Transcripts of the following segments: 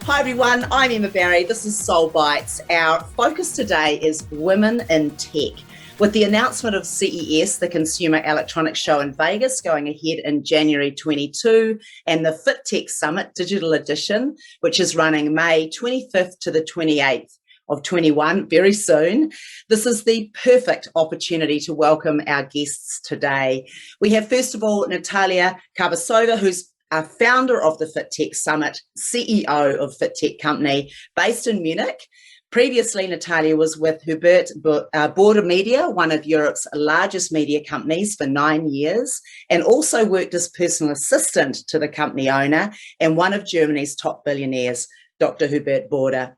Hi everyone, I'm Emma Barry. This is Soul Bites. Our focus today is women in tech. With the announcement of CES, the Consumer Electronics Show in Vegas, going ahead in January 22, and the FitTech Summit Digital Edition, which is running May 25th to the 28th of 21, very soon. This is the perfect opportunity to welcome our guests today. We have, first of all, Natalia Karbasova, who's a founder of the FitTech Summit, CEO of FitTech Company, based in Munich. Previously, Natalia was with Hubert Burda Media, one of Europe's largest media companies, for 9 years, and also worked as personal assistant to the company owner and one of Germany's top billionaires, Dr. Hubert Burda.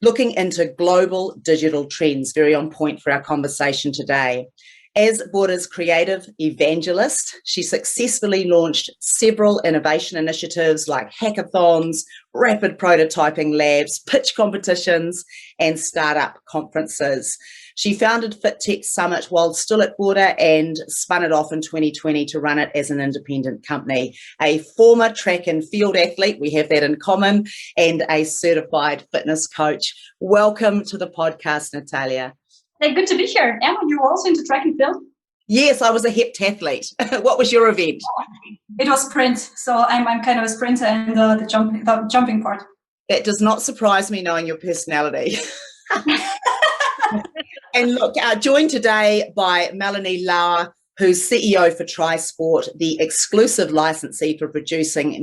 Looking into global digital trends, very on point for our conversation today. As Burda's creative evangelist, she successfully launched several innovation initiatives like hackathons, rapid prototyping labs, pitch competitions, and startup conferences. She founded FitTech Summit while still at Burda and spun it off in 2020 to run it as an independent company. A former track and field athlete, we have that in common, and a certified fitness coach. Welcome to the podcast, Natalia. Hey, good to be here. Emma, you're also into track and field? Yes, I was a heptathlete. What was your event? It was sprint, so I'm kind of a sprinter and the jumping part. That does not surprise me knowing your personality. And look, joined today by Melanie Lauer, who's CEO for Trisport, the exclusive licensee for producing,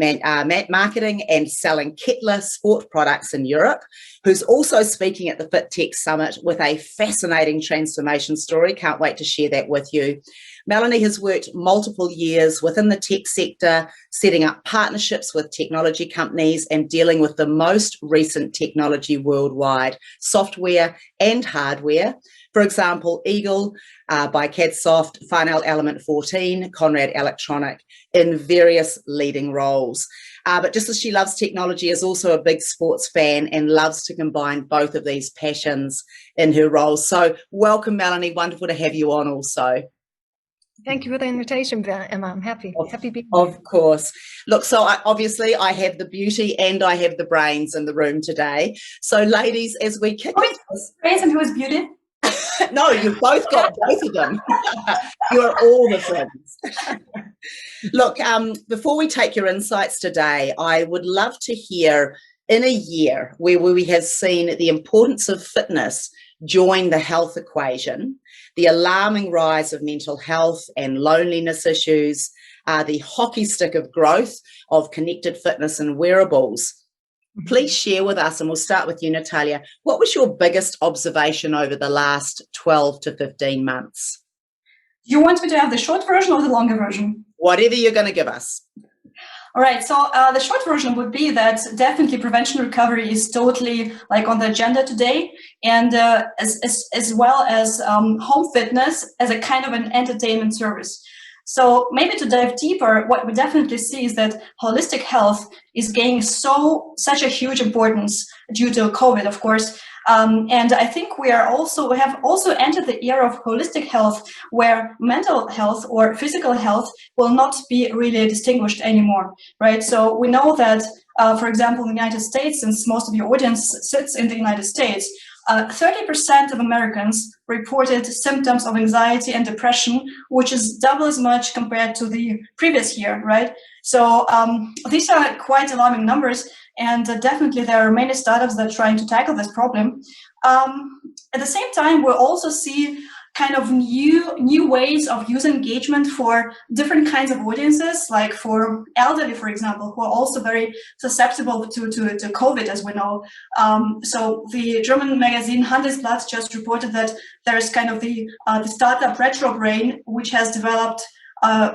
marketing and selling Kettler sport products in Europe, who's also speaking at the FitTech Summit with a fascinating transformation story. Can't wait to share that with you. Melanie has worked multiple years within the tech sector, setting up partnerships with technology companies and dealing with the most recent technology worldwide, software and hardware. For example, Eagle by Cadsoft, Farnell Element 14, Conrad Electronic, in various leading roles. But just as she loves technology, is also a big sports fan and loves to combine both of these passions in her roles. So welcome, Melanie. Wonderful to have you on also. Thank you for the invitation, Emma. I'm happy being here. Of course. Look, so I have the beauty and I have the brains in the room today. So ladies, as we kick off, brains and who is beauty? No, you've both got both of them. You're all the things. Look, before we take your insights today, I would love to hear, in a year where we have seen the importance of fitness join the health equation, the alarming rise of mental health and loneliness issues, the hockey stick of growth of connected fitness and wearables. Please share with us, and we'll start with you, Natalia. What was your biggest observation over the last 12 to 15 months? You want me to have the short version or the longer version? Whatever you're going to give us. All right, so the short version would be that definitely prevention recovery is totally on the agenda today, and as well as home fitness as a kind of an entertainment service. So maybe to dive deeper, what we definitely see is that holistic health is gaining such a huge importance due to COVID, of course. And I think we have also entered the era of holistic health, where mental health or physical health will not be really distinguished anymore, right? So we know that, for example, in the United States, since most of your audience sits in the United States, 30% of Americans reported symptoms of anxiety and depression, which is double as much compared to the previous year, right? So these are quite alarming numbers, and definitely there are many startups that are trying to tackle this problem. At the same time, we'll also see kind of new ways of user engagement for different kinds of audiences, like for elderly, for example, who are also very susceptible to COVID, as we know. So the German magazine Handelsblatt just reported that there's kind of the startup Retro Brain, which has developed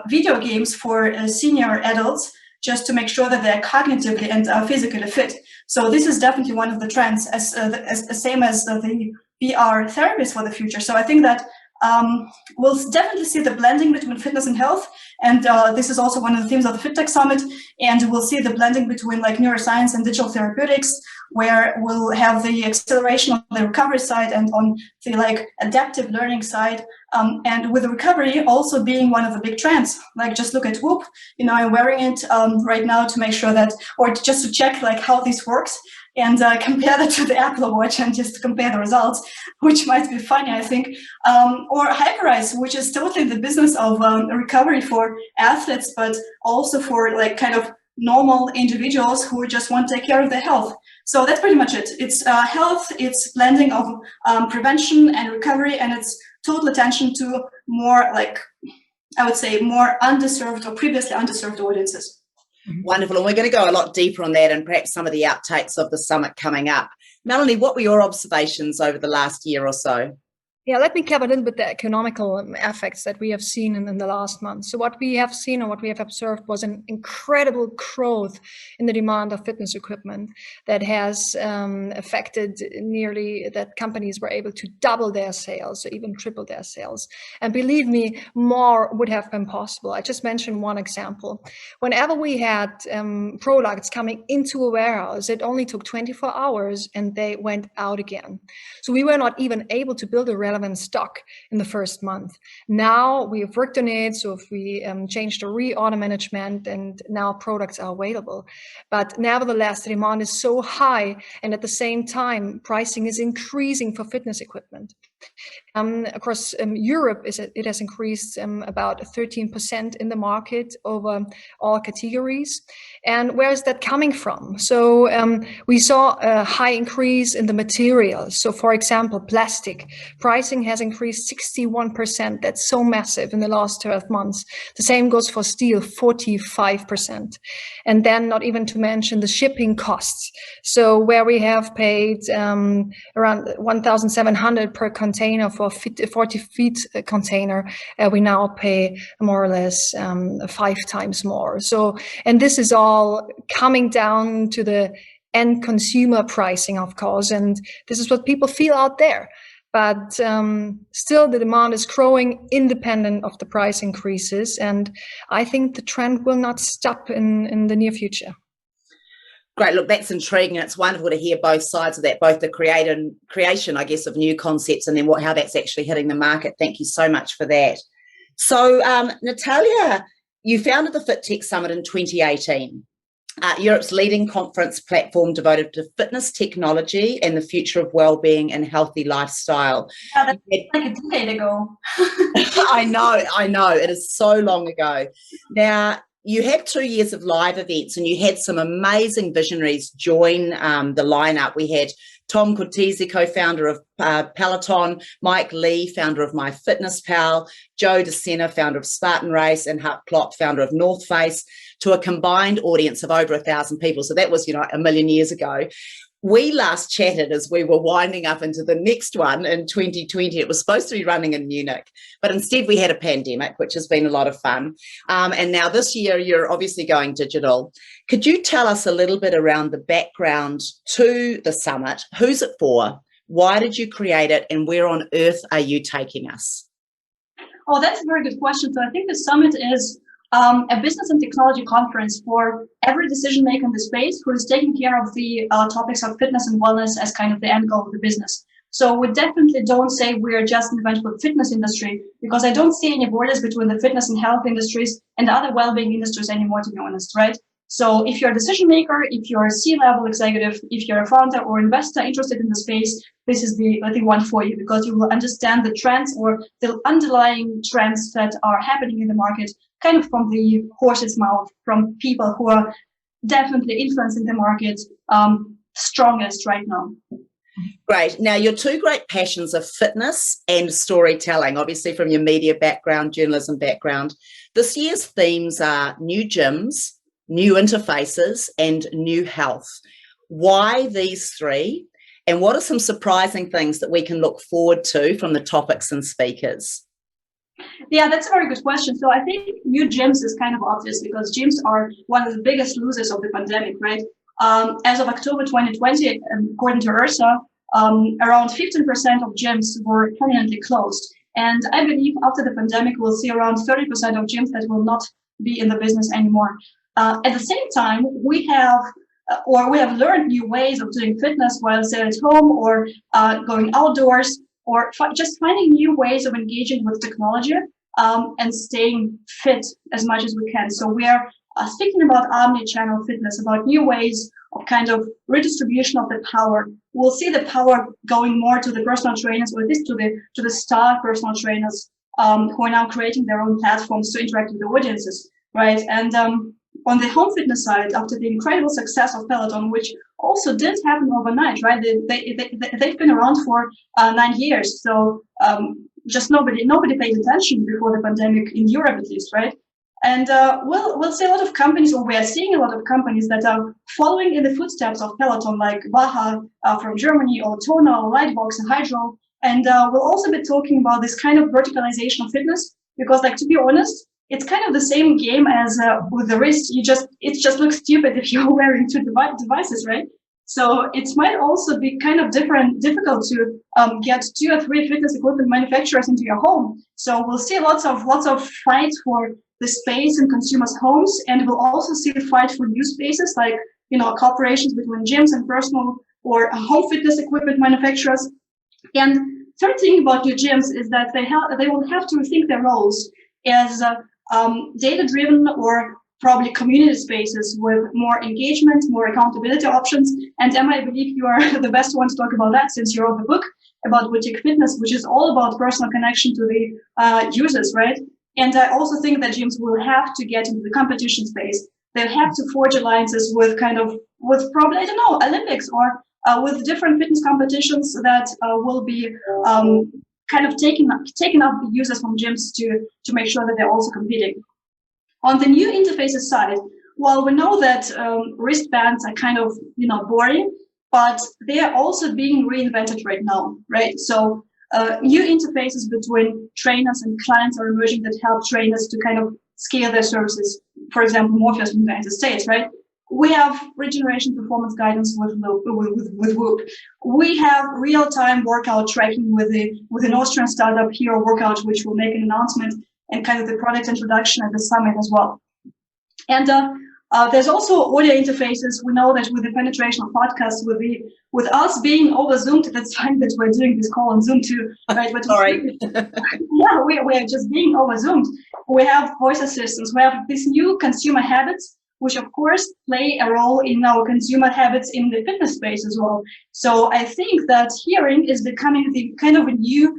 video games for senior adults, just to make sure that they're cognitively and physically fit. So this is definitely one of the trends, as same as the VR therapies for the future. So I think that we'll definitely see the blending between fitness and health, and this is also one of the themes of the FitTech Summit. And we'll see the blending between neuroscience and digital therapeutics, where we'll have the acceleration on the recovery side and on the adaptive learning side. And with the recovery also being one of the big trends, just look at Whoop. I'm wearing it right now to make sure that, or just to check how this works. and compare that to the Apple Watch and just compare the results, which might be funny, I think. Or Hackerize, which is totally the business of recovery for athletes, but also for like kind of normal individuals who just want to take care of their health. So that's pretty much it. It's health, it's blending of prevention and recovery, and it's total attention to more like, I would say, more underserved or previously underserved audiences. Wonderful. And we're going to go a lot deeper on that and perhaps some of the outtakes of the summit coming up. Melanie, what were your observations over the last year or so? Yeah, let me cover a little bit the economical effects that we have seen in the last month. So what we have seen or what we have observed was an incredible growth in the demand of fitness equipment that has affected nearly that companies were able to double their sales or even triple their sales. And believe me, more would have been possible. I just mentioned one example. Whenever we had products coming into a warehouse, it only took 24 hours and they went out again. So we were not even able to build a relevant stock in the first month. Now we have worked on it, so if we changed the reorder management and now products are available. But nevertheless, the demand is so high, and at the same time, pricing is increasing for fitness equipment. Across Europe, it has increased about 13% in the market over all categories. And where is that coming from? So we saw a high increase in the materials. So for example, plastic pricing has increased 61%. That's so massive in the last 12 months. The same goes for steel, 45%. And then not even to mention the shipping costs. So where we have paid around 1,700 per container for a 40 feet container, we now pay more or less 5 times more. So, and this is all coming down to the end consumer pricing, of course, and this is what people feel out there. But still, the demand is growing independent of the price increases, and I think the trend will not stop in the near future. Great. Look, that's intriguing. It's wonderful to hear both sides of that, both the creation, I guess, of new concepts and then how that's actually hitting the market. Thank you so much for that. So, Natalia, you founded the FitTech Summit in 2018, Europe's leading conference platform devoted to fitness technology and the future of well-being and healthy lifestyle. Yeah, that's like a decade ago. I know. It is so long ago. Now, you had 2 years of live events and you had some amazing visionaries join the lineup. We had Tom Cortese, co-founder of Peloton, Mike Lee, founder of MyFitnessPal, Joe DeSena, founder of Spartan Race, and Huck Klopp, founder of North Face, to a combined audience of over 1,000 people. So that was, a million years ago. We last chatted as we were winding up into the next one in 2020. It was supposed to be running in Munich, but instead we had a pandemic, which has been a lot of fun. And now this year, you're obviously going digital. Could you tell us a little bit around the background to the summit? Who's it for? Why did you create it? And where on earth are you taking us? Oh, that's a very good question. So I think the summit is a business and technology conference for every decision maker in the space who is taking care of the topics of fitness and wellness as kind of the end goal of the business. So we definitely don't say we're just an event for the fitness industry, because I don't see any borders between the fitness and health industries and the other well-being industries anymore, to be honest, right? So if you're a decision maker, if you're a C-level executive, if you're a founder or investor interested in the space, this is the one for you, because you will understand the trends or the underlying trends that are happening in the market, kind of from the horse's mouth, from people who are definitely influencing the market strongest right now. Great. Now, your two great passions are fitness and storytelling, obviously from your media background, journalism background. This year's themes are new gyms, new interfaces, and new health. Why these three? And what are some surprising things that we can look forward to from the topics and speakers? Yeah, that's a very good question. So I think new gyms is kind of obvious, because gyms are one of the biggest losers of the pandemic, right? As of October 2020, according to URSA, around 15% of gyms were permanently closed. And I believe after the pandemic, we'll see around 30% of gyms that will not be in the business anymore. At the same time, we have learned new ways of doing fitness while staying at home or going outdoors, or just finding new ways of engaging with technology and staying fit as much as we can. So we are speaking about omni-channel fitness, about new ways kind of redistribution of the power. We'll see the power going more to the personal trainers, or at least to the star personal trainers who are now creating their own platforms to interact with the audiences, right? And on the home fitness side, after the incredible success of Peloton, which also didn't happen overnight, right? They've been around for 9 years, so just nobody paid attention before the pandemic in Europe, at least, right? And we'll see a lot of companies, or we are seeing a lot of companies that are following in the footsteps of Peloton, like Baha from Germany, or Tono, Lightbox, and Hydro. And we'll also be talking about this kind of verticalization of fitness, because, like, to be honest, it's kind of the same game as with the wrist. It just looks stupid if you're wearing two devices, right? So it might also be kind of difficult to get 2 or 3 fitness equipment manufacturers into your home. So we'll see lots of fights for the space in consumers' homes, and we'll also see the fight for new spaces, like, you know, cooperations between gyms and personal or home fitness equipment manufacturers. And third thing about new gyms is that they will have to rethink their roles as data-driven or probably community spaces with more engagement, more accountability options. And Emma, I believe you are the best one to talk about that, since you wrote the book about boutique fitness, which is all about personal connection to the users, right? And I also think that gyms will have to get into the competition space. They'll have to forge alliances with probably, I don't know, Olympics, or with different fitness competitions that will be kind of taking up the users from gyms to make sure that they're also competing. On the new interfaces side, well, we know that wristbands are kind of, you know, boring, but they are also being reinvented right now, right? So new interfaces between trainers and clients are emerging that help trainers to kind of scale their services. For example, Morpheus in the United States, right? We have regeneration performance guidance with Whoop. We have real-time workout tracking with an Austrian startup, Hero Workout, which will make an announcement and kind of the product introduction at the summit as well. And there's also audio interfaces. We know that with the penetration of podcasts, with us being over Zoomed, that's fine that we're doing this call on Zoom too, right? But sorry. Yeah, we're just being over Zoomed. We have voice assistants. We have these new consumer habits, which of course play a role in our consumer habits in the fitness space as well. So I think that hearing is becoming the kind of a new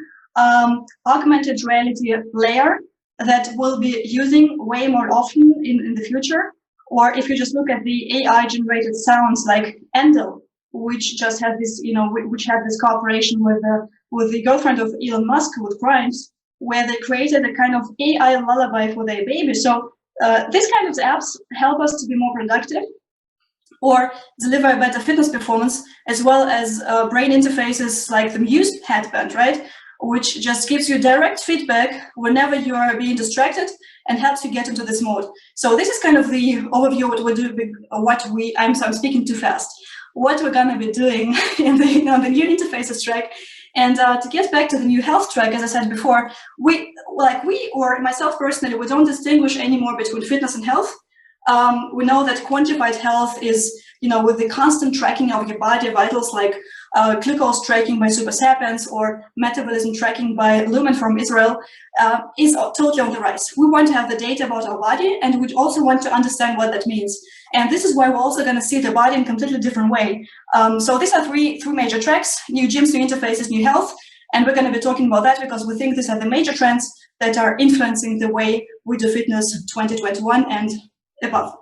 augmented reality layer that we'll be using way more often in the future. Or if you just look at the AI generated sounds like Endel, which just had this, you know, which had this cooperation with the girlfriend of Elon Musk, with Grimes, where they created a kind of AI lullaby for their baby. So these kind of apps help us to be more productive or deliver a better fitness performance, as well as brain interfaces like the Muse headband, right? Which just gives you direct feedback whenever you are being distracted and helps you get into this mode. So this is kind of the overview of what we're doing. I'm speaking too fast. What we're gonna be doing in the new interfaces track. And to get back to the new health track, as I said before, we or myself personally, we don't distinguish anymore between fitness and health. We know that quantified health is, you know, with the constant tracking of your body vitals, like glucose tracking by Super Sapiens or metabolism tracking by Lumen from Israel, is totally on the rise. We want to have the data about our body, and we also want to understand what that means. And this is why we're also going to see the body in a completely different way. So these are three major tracks: new gyms, new interfaces, new health. And we're going to be talking about that because we think these are the major trends that are influencing the way we do fitness 2021 and above.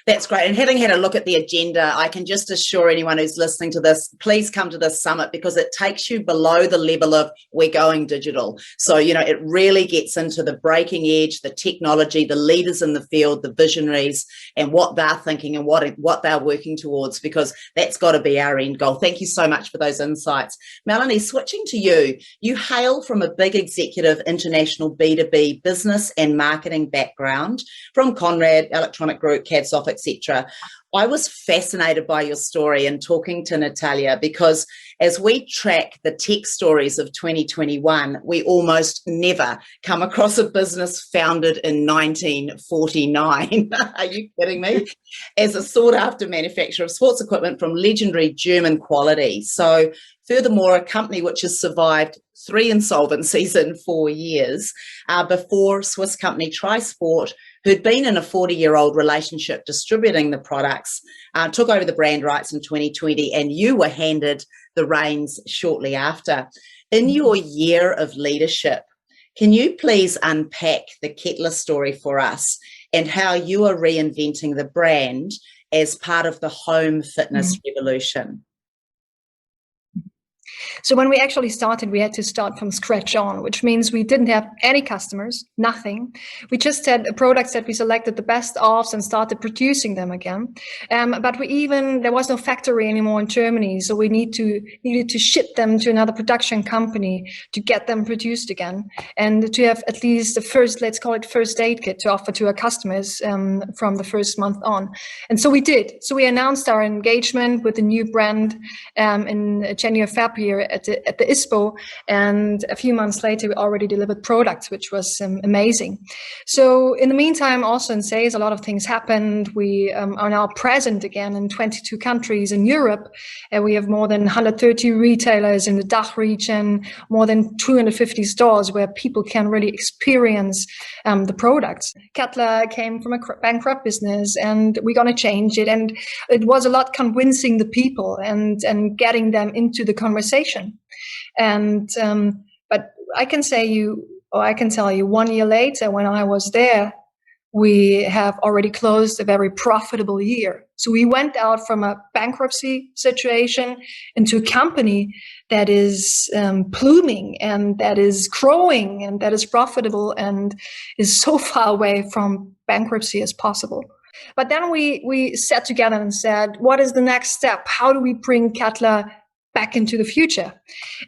That's great. And having had a look at the agenda, I can just assure anyone who's listening to this, please come to this summit, because it takes you below the level of we're going digital. So, you know, it really gets into the breaking edge, the technology, the leaders in the field, the visionaries, and what they're thinking and what they're working towards, because that's got to be our end goal. Thank you so much for those insights. Melanie, switching to you, you hail from a big executive international B2B business and marketing background from Conrad, Electronic Group, CADSoft, etc. I was fascinated by your story and talking to Natalia, because as we track the tech stories of 2021, we almost never come across a business founded in 1949. Are you kidding me? As a sought-after manufacturer of sports equipment from legendary German quality. So furthermore, a company which has survived 3 insolvencies in 4 years before Swiss company Trisport who'd been in a 40-year-old relationship distributing the products, took over the brand rights in 2020, and you were handed the reins shortly after. In your year of leadership, can you please unpack the Kettler story for us and how you are reinventing the brand as part of the home fitness revolution? So when we actually started, we had to start from scratch on, which means we didn't have any customers, nothing. We just had products that we selected the best of and started producing them again. But there was no factory anymore in Germany, so we needed to ship them to another production company to get them produced again, and to have at least the first, let's call it first aid kit, to offer to our customers from the first month on. And so we did. So we announced our engagement with the new brand in January, February at the ISPO, and a few months later we already delivered products, which was amazing. So in the meantime, also in sales, a lot of things happened. We are now present again in 22 countries in Europe, and we have more than 130 retailers in the DACH region, more than 250 stores where people can really experience the products. Kettler came from a bankrupt business, and we're going to change it, and it was a lot convincing the people and getting them into the conversation. And but I can tell you 1 year later, when I was there, we have already closed a very profitable year. So we went out from a bankruptcy situation into a company that is blooming and that is growing and that is profitable and is so far away from bankruptcy as possible. But then we sat together and said, what is the next step? How do we bring Kettler back into the future?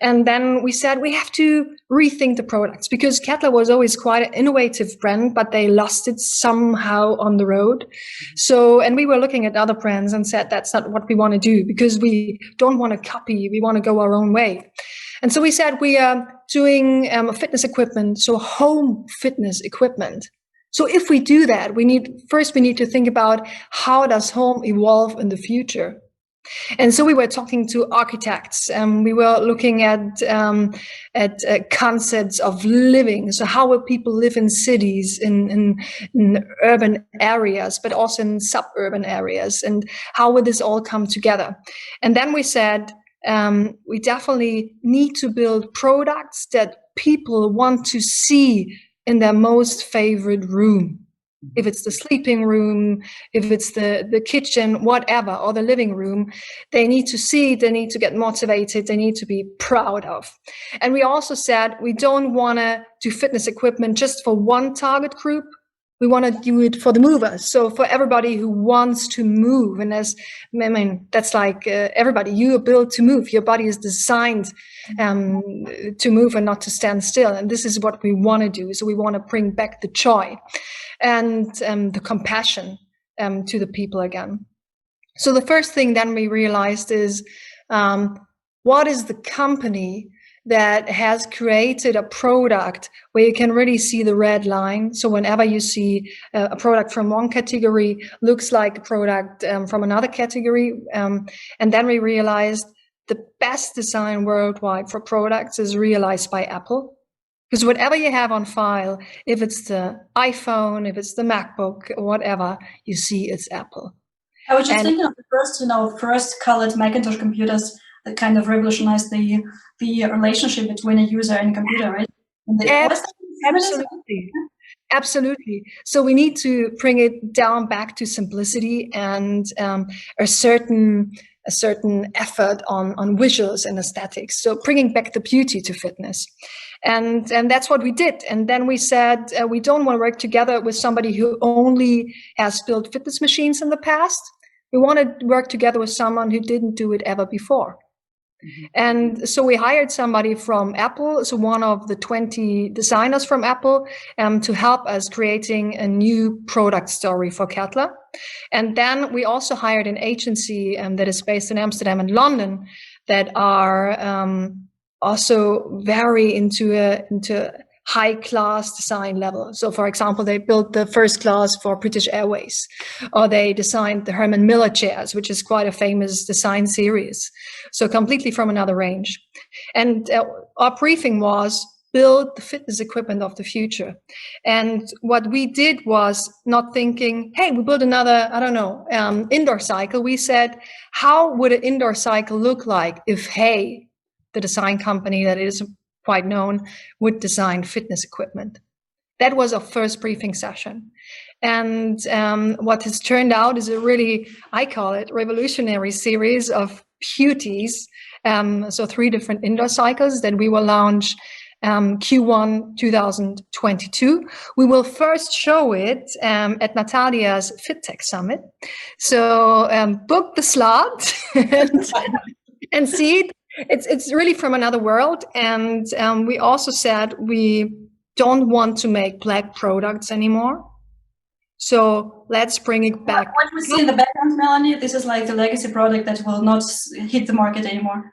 And then we said we have to rethink the products, because Kettler was always quite an innovative brand, but they lost it somehow on the road. So, and we were looking at other brands and said that's not what we want to do, because we don't want to copy, we want to go our own way. And so we said we are doing fitness equipment, so home fitness equipment. So if we do that, we need to think about how does home evolve in the future. And so we were talking to architects, and we were looking at concepts of living. So how will people live in cities, in urban areas, but also in suburban areas, and how will this all come together? And then we said we definitely need to build products that people want to see in their most favorite room. If it's the sleeping room, if it's the kitchen, whatever, or the living room, they need to see, they need to get motivated, they need to be proud of. And we also said we don't want to do fitness equipment just for one target group. We want to do it for the movers. So for everybody who wants to move. And that's like everybody, you are built to move. Your body is designed to move and not to stand still. And this is what we want to do. So we want to bring back the joy and the compassion to the people again. So the first thing then we realized is what is the company that has created a product where you can really see the red line. So whenever you see a product from one category looks like a product from another category. And then we realized the best design worldwide for products is realized by Apple. Because whatever you have on file, if it's the iPhone, if it's the MacBook, or whatever, you see it's Apple. I was just thinking of the first colored Macintosh computers that kind of revolutionized the relationship between a user and a computer, right? Absolutely. So we need to bring it down back to simplicity and a certain effort on visuals and aesthetics. So bringing back the beauty to fitness. And that's what we did. And then we said, we don't want to work together with somebody who only has built fitness machines in the past. We want to work together with someone who didn't do it ever before. And so we hired somebody from Apple, so one of the 20 designers from Apple, to help us creating a new product story for Kettler. And then we also hired an agency that is based in Amsterdam and London that are also very into high-class design level. So, for example, they built the first class for British Airways, or they designed the Herman Miller chairs, which is quite a famous design series. So completely from another range. And our briefing was, build the fitness equipment of the future. And what we did was not thinking, hey, we build another, I don't know, indoor cycle. We said, how would an indoor cycle look like if, hey, the design company that is quite known would design fitness equipment? That was our first briefing session. And what has turned out is a really, I call it, revolutionary series of beauties. So 3 different indoor cycles that we will launch Q1 2022. We will first show it at Natalia's FitTech Summit. So book the slot and see it. It's really from another world. And we also said we don't want to make black products anymore. So let's bring it back. What we see in the background, Melanie, this is like the legacy product that will not hit the market anymore.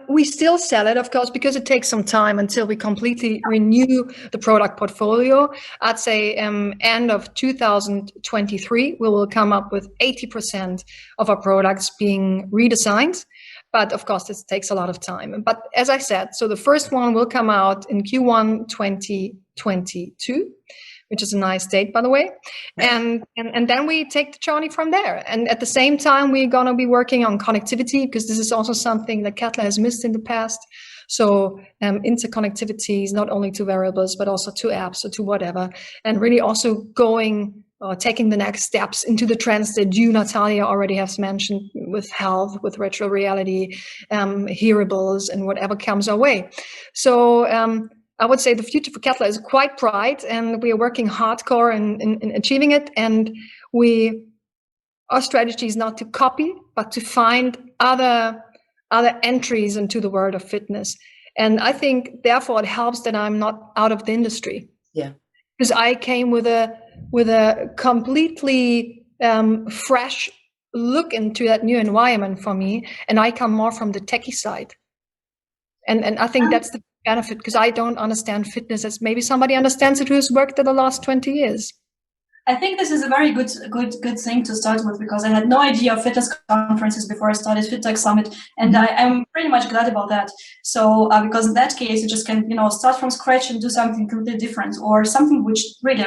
We still sell it, of course, because it takes some time until we completely renew the product portfolio. I'd say end of 2023, we will come up with 80% of our products being redesigned. But of course, this takes a lot of time. But as I said, so the first one will come out in Q1 2022, which is a nice date, by the way. And then we take the journey from there. And at the same time, we're going to be working on connectivity, because this is also something that Kettler has missed in the past. So interconnectivity is not only to wearables, but also to apps or to whatever. And really also taking the next steps into the trends that you, Natalia, already has mentioned with health, with virtual reality, hearables, and whatever comes our way. So I would say the future for Kettler is quite bright, and we are working hardcore in achieving it. And our strategy is not to copy, but to find other entries into the world of fitness. And I think, therefore, it helps that I'm not out of the industry. Yeah. Because I came with a completely fresh look into that new environment for me, and I come more from the techie side. And I think that's the benefit, because I don't understand fitness as maybe somebody understands it who's worked there the last 20 years. I think this is a very good thing to start with, because I had no idea of fitness conferences before I started FitTech Summit, and I'm pretty much glad about that. So because in that case, you just can start from scratch and do something completely different, or something which really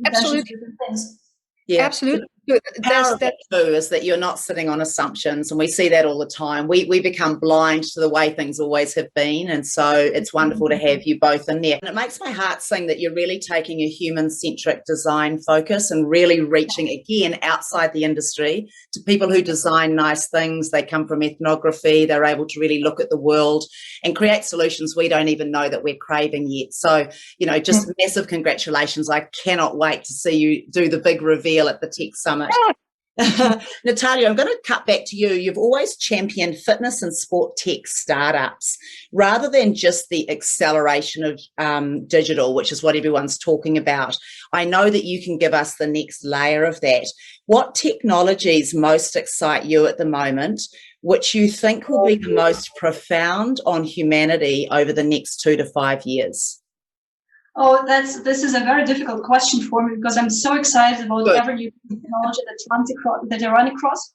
absolutely different things. Yeah, absolutely. The power of that too is that you're not sitting on assumptions, and we see that all the time. We become blind to the way things always have been, and so it's wonderful to have you both in there. And it makes my heart sing that you're really taking a human-centric design focus and really reaching again outside the industry to people who design nice things. They come from ethnography. They're able to really look at the world and create solutions we don't even know that we're craving yet. So, just massive congratulations. I cannot wait to see you do the big reveal at the Tech Summit. Natalia, I'm going to cut back to you. You've always championed fitness and sport tech startups rather than just the acceleration of digital, which is what everyone's talking about. I know that you can give us the next layer of that. What technologies most excite you at the moment, which you think will be the most profound on humanity over the next 2 to 5 years? Oh, this is a very difficult question for me, because I'm so excited about every new technology that I run across.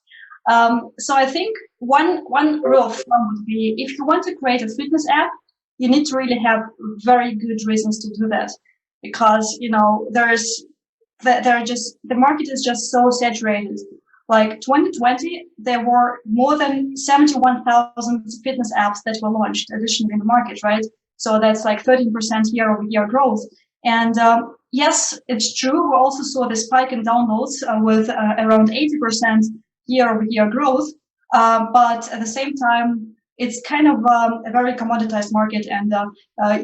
So I think one rule of thumb would be, if you want to create a fitness app, you need to really have very good reasons to do that, because the market is just so saturated. Like 2020, there were more than 71,000 fitness apps that were launched additionally in the market, right? So that's like 13% year-over-year growth. And yes, it's true. We also saw the spike in downloads with around 80% year-over-year growth. But at the same time, it's kind of a very commoditized market, and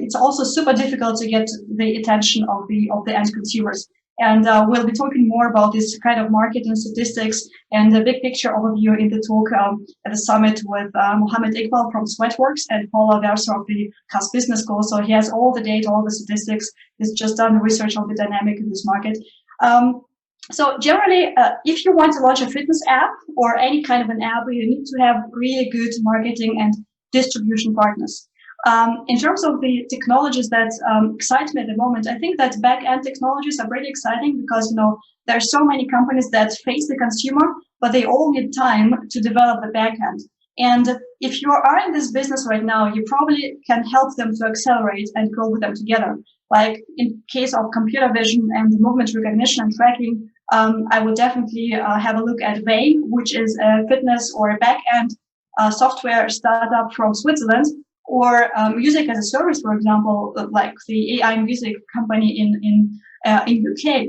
it's also super difficult to get the attention of the end consumers. And we'll be talking more about this kind of market and statistics and the big picture overview in the talk at the summit with Mohammed Iqbal from Sweatworks and Paula Verso of the CAS Business School. So he has all the data, all the statistics. He's just done research on the dynamic in this market. So generally, if you want to launch a fitness app or any kind of an app, you need to have really good marketing and distribution partners. In terms of the technologies that excite me at the moment, I think that back-end technologies are pretty exciting, because there are so many companies that face the consumer, but they all need time to develop the back-end. And if you are in this business right now, you probably can help them to accelerate and grow with them together. Like in case of computer vision and movement recognition and tracking, I would definitely have a look at Vane, which is a fitness or a back-end software startup from Switzerland, or music as a service, for example, like the ai.music company in UK.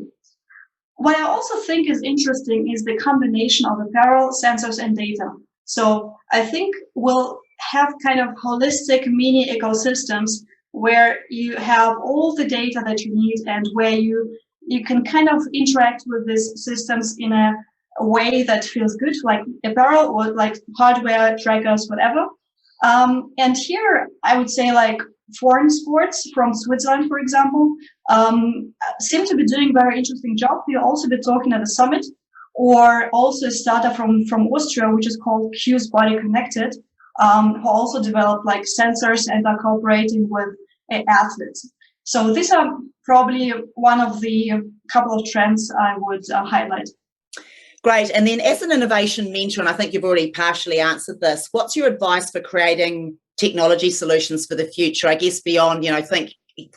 What I also think is interesting is the combination of apparel, sensors, and data. So I think we'll have kind of holistic mini ecosystems where you have all the data that you need and where you can kind of interact with these systems in a way that feels good, like apparel or like hardware, trackers, whatever. And here I would say like foreign sports from Switzerland, for example, seem to be doing very interesting job. We'll also be talking at the summit, or also a startup from Austria, which is called Q's Body Connected, who also developed like sensors and are cooperating with athletes. So these are probably one of the couple of trends I would highlight. Great. And then as an innovation mentor, and I think you've already partially answered this, what's your advice for creating technology solutions for the future? I guess beyond,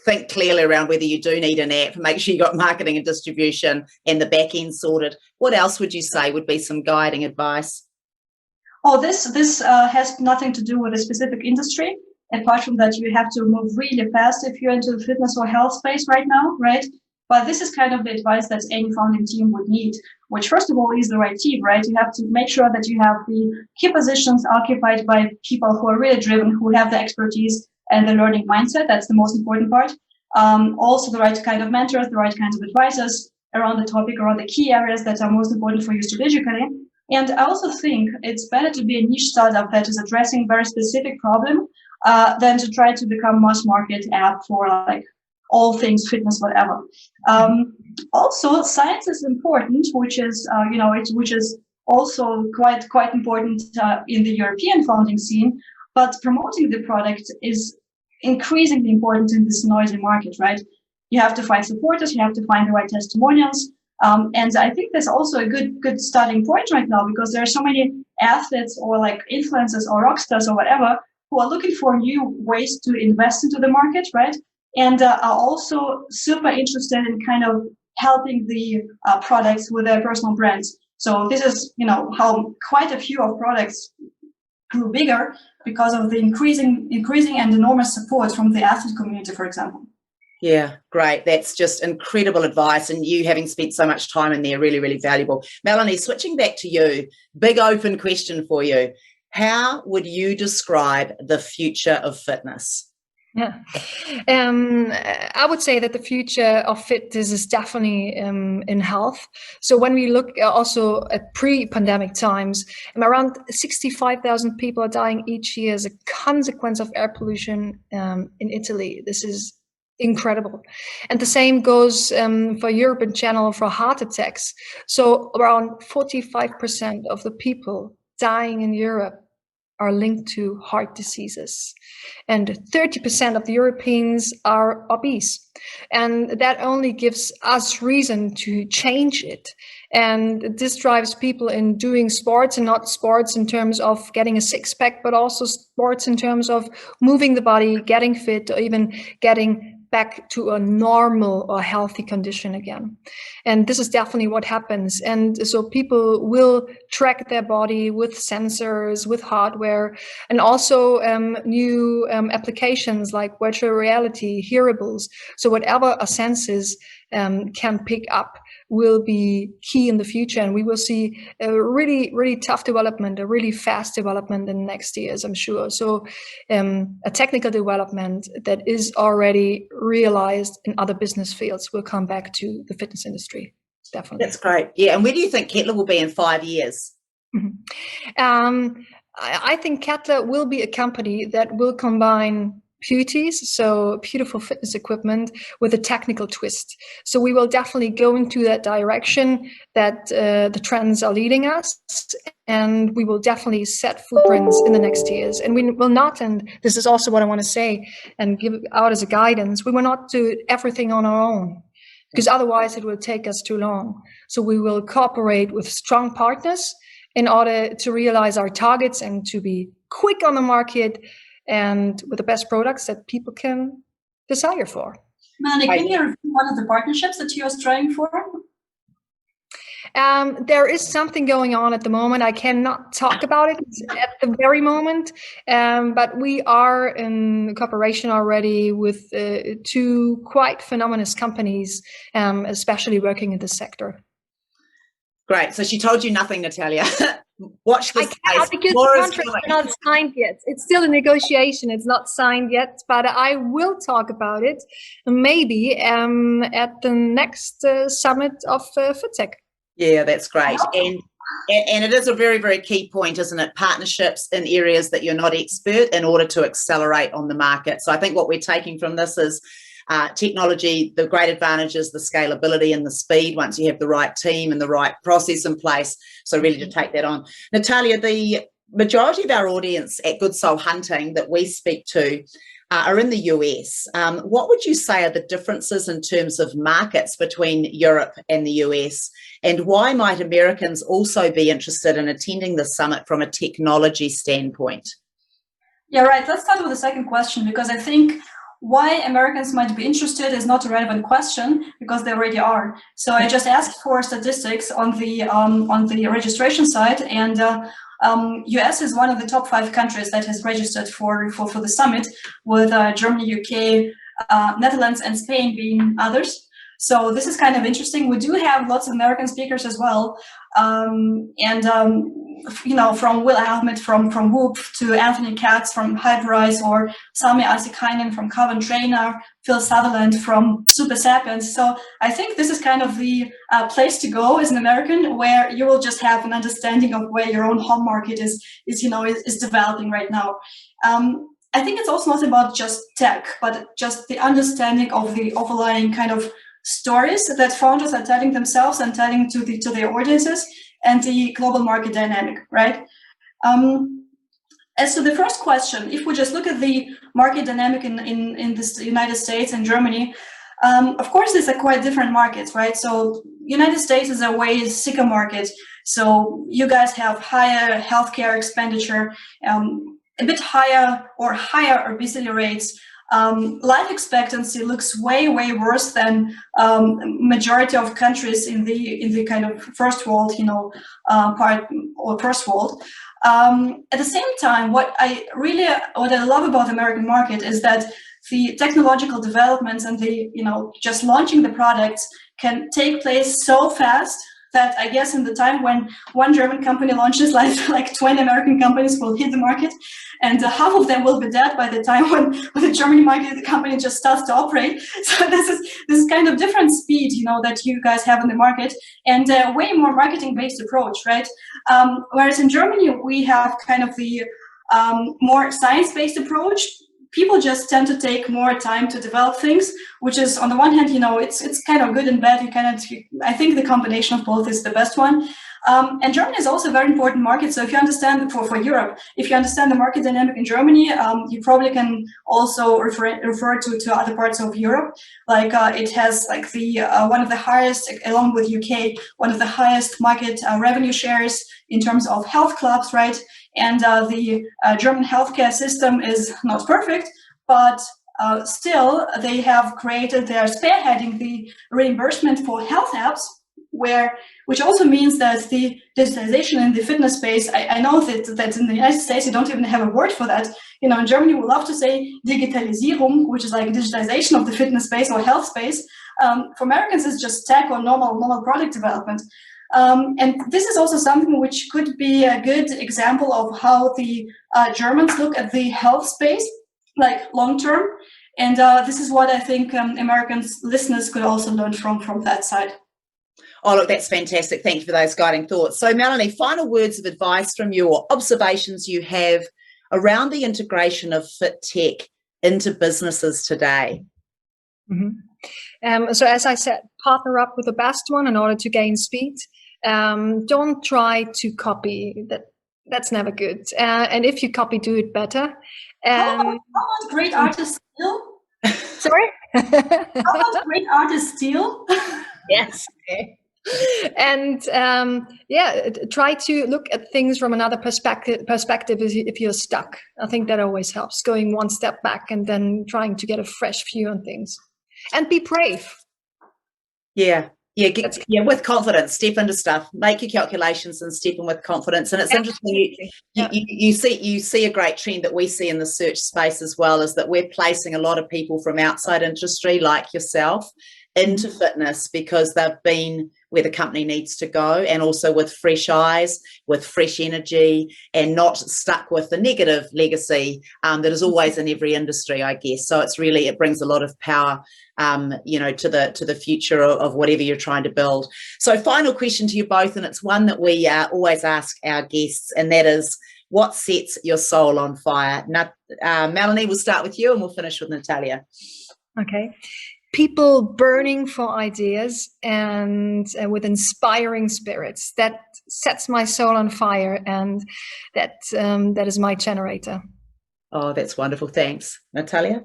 think clearly around whether you do need an app, make sure you got marketing and distribution and the back end sorted. What else would you say would be some guiding advice? Oh, this has nothing to do with a specific industry. Apart from that, you have to move really fast if you're into the fitness or health space right now, right? But this is kind of the advice that any founding team would need, which first of all is the right team, right? You have to make sure that you have the key positions occupied by people who are really driven, who have the expertise and the learning mindset. That's the most important part. Also the right kind of mentors, the right kinds of advisors around the topic, around the key areas that are most important for you strategically. And I also think it's better to be a niche startup that is addressing very specific problem than to try to become mass market app for like all things fitness, whatever. Also, science is important, which is which is also quite important in the European founding scene. But promoting the product is increasingly important in this noisy market, right? You have to find supporters, you have to find the right testimonials, and I think that's also a good starting point right now, because there are so many athletes or like influencers or rock stars or whatever who are looking for new ways to invest into the market, right? And are also super interested in kind of helping the products with their personal brands. So this is, how quite a few of products grew bigger because of the increasing and enormous support from the athlete community, for example. Yeah, great. That's just incredible advice. And you having spent so much time in there, really, really valuable. Melanie, switching back to you, big open question for you. How would you describe the future of fitness? Yeah, I would say that the future of fitness is definitely in health. So when we look also at pre-pandemic times, around 65,000 people are dying each year as a consequence of air pollution in Italy. This is incredible. And the same goes for Europe in general for heart attacks. So around 45% of the people dying in Europe are linked to heart diseases. And 30% of the Europeans are obese. And that only gives us reason to change it. And this drives people in doing sports, and not sports in terms of getting a six-pack, but also sports in terms of moving the body, getting fit, or even getting back to a normal or healthy condition again. And this is definitely what happens. And so people will track their body with sensors, with hardware, and also new applications like virtual reality, hearables. So whatever our senses can pick up will be key in the future. And we will see a really, really tough development, a really fast development in the next years, I'm sure. So a technical development that is already realized in other business fields will come back to the fitness industry. Definitely. That's great. Yeah. And where do you think Kettler will be in 5 years? I think Kettler will be a company that will combine beauties, so beautiful fitness equipment, with a technical twist. So we will definitely go into that direction that the trends are leading us, and we will definitely set footprints in the next years. And we will not, and this is also what I want to say and give out as a guidance, we will not do everything on our own, because otherwise it will take us too long. So we will cooperate with strong partners, in order to realize our targets and to be quick on the market and with the best products that people can desire for. Melanie, can you review one of the partnerships that you are striving for? There is something going on at the moment. I cannot talk about it at the very moment, but we are in cooperation already with 2 quite phenomenal companies, especially working in this sector. Great. So she told you nothing, Natalia. Watch this. I cannot because the contracts are not signed yet. It's still a negotiation. It's not signed yet, but I will talk about it maybe at the next summit of FitTech. Yeah, that's great. And it is a very, very key point, isn't it? Partnerships in areas that you're not expert in order to accelerate on the market. So I think what we're taking from this is technology, the great advantages, the scalability and the speed once you have the right team and the right process in place. So really to take that on. Natalia, the majority of our audience at Good Soul Hunting that we speak to are in the US. What would you say are the differences in terms of markets between Europe and the US? And why might Americans also be interested in attending the summit from a technology standpoint? Yeah, right. Let's start with the second question, because I think why Americans might be interested is not a relevant question because they already are. So I just asked for statistics on the registration side, and US is one of the top 5 countries that has registered for the summit, with Germany, UK, Netherlands, and Spain being others. So this is kind of interesting. We do have lots of American speakers as well, you know, from Will Ahmed from Whoop to Anthony Katz from Hyperice, or Sami Asikainen from Coven Trainer, Phil Sutherland from Super Sapiens. So I think this is kind of the place to go as an American, where you will just have an understanding of where your own home market is developing right now. I think it's also not about just tech, but just the understanding of the overlying kind of stories that founders are telling themselves and telling to their audiences, and the global market dynamic, right? As to the first question, if we just look at the market dynamic in the United States and Germany, of course, these are quite different markets, right? So United States is a way sicker market. So you guys have higher healthcare expenditure, a bit higher obesity rates. Life expectancy looks way worse than majority of countries in the kind of first world, you know, part or first world. At the same time, what I love about the American market is that the technological developments and the, you know, just launching the products can take place so fast that I guess in the time when one German company launches, like 20 American companies will hit the market, and half of them will be dead by the time when the German market company just starts to operate. So this is kind of different speed, you know, that you guys have in the market, and way more marketing-based approach, right? Whereas in Germany, we have kind of the more science-based approach. People just tend to take more time to develop things, which is, on the one hand, you know, it's kind of good and bad. I think the combination of both is the best one. And Germany is also a very important market. So if you understand for Europe, if you understand the market dynamic in Germany, you probably can also refer to other parts of Europe. Like it has like the one of the highest, along with UK, one of the highest market revenue shares in terms of health clubs, right? And the German healthcare system is not perfect, but still they have created, they are spearheading the reimbursement for health apps, which also means that the digitalization in the fitness space, I know that in the United States you don't even have a word for that. You know, in Germany we love to say Digitalisierung, which is like digitalization of the fitness space or health space. For Americans it's just tech or normal product development. And this is also something which could be a good example of how the Germans look at the health space, like long term. And this is what I think Americans listeners could also learn from that side. Oh, look, that's fantastic. Thank you for those guiding thoughts. So, Melanie, final words of advice from you, or observations you have around the integration of FitTech into businesses today. So as I said, partner up with the best one in order to gain speed. Don't try to copy. That's never good. And if you copy, do it better. How about great artists steal? Sorry? How about great artists steal? Yes. Okay. And try to look at things from another perspective if you're stuck. I think that always helps, going one step back and then trying to get a fresh view on things. And be brave. Yeah, with confidence, step into stuff, make your calculations and step in with confidence. And it's interesting, you see a great trend that we see in the search space as well, is that we're placing a lot of people from outside industry like yourself into fitness because they've been where the company needs to go, and also with fresh eyes, with fresh energy, and not stuck with the negative legacy that is always in every industry, I guess. So it brings a lot of power, to the future of whatever you're trying to build. So final question to you both, and it's one that we always ask our guests, and that is, what sets your soul on fire? Now, Melanie, we'll start with you and we'll finish with Natalia. Okay. People burning for ideas and with inspiring spirits. That sets my soul on fire, and that is my generator. Oh, that's wonderful. Thanks. Natalia?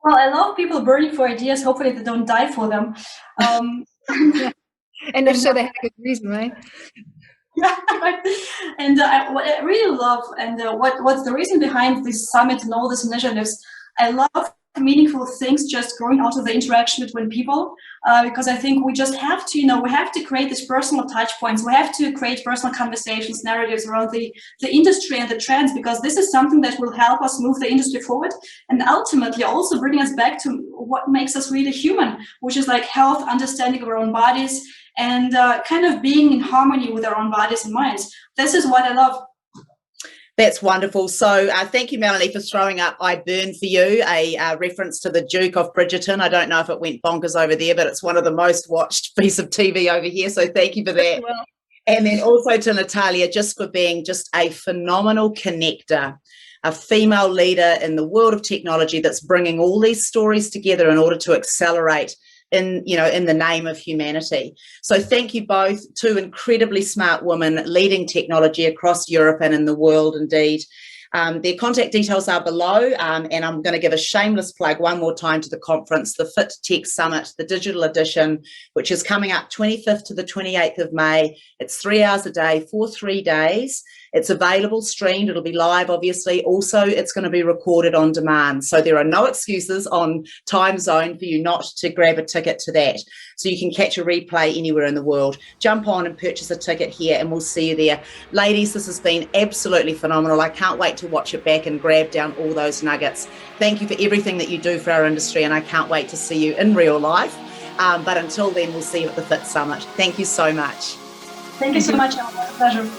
Well, I love people burning for ideas. Hopefully they don't die for them. And if so, they have a good reason, right? Yeah, and what I really love, and what's the reason behind this summit and all these initiatives, I love meaningful things just growing out of the interaction between people, because I think we just have to, we have to create these personal touch points. We have to create personal conversations, narratives around the industry and the trends, because this is something that will help us move the industry forward, and ultimately also bring us back to what makes us really human, which is like health, understanding of our own bodies, and kind of being in harmony with our own bodies and minds. This is what I love. That's wonderful. So thank you, Melanie, for throwing up I Burn for You, a reference to the Duke of Bridgerton. I don't know if it went bonkers over there, but it's one of the most watched piece of TV over here. So thank you for that. Well. And then also to Natalia, just for being just a phenomenal connector, a female leader in the world of technology that's bringing all these stories together in order to accelerate in the name of humanity. So thank you both, two incredibly smart women leading technology across Europe and in the world indeed. Their contact details are below, and I'm going to give a shameless plug one more time to the conference, the FitTech Summit, the digital edition, which is coming up 25th to the 28th of May. It's 3 hours a day for 3 days. It's available, streamed. It'll be live, obviously. Also, it's going to be recorded on demand. So there are no excuses on time zone for you not to grab a ticket to that. So you can catch a replay anywhere in the world. Jump on and purchase a ticket here, and we'll see you there. Ladies, this has been absolutely phenomenal. I can't wait to watch it back and grab down all those nuggets. Thank you for everything that you do for our industry, and I can't wait to see you in real life. But until then, we'll see you at the Fit Summit. Thank you so much. Thank you so much, Emma. Pleasure.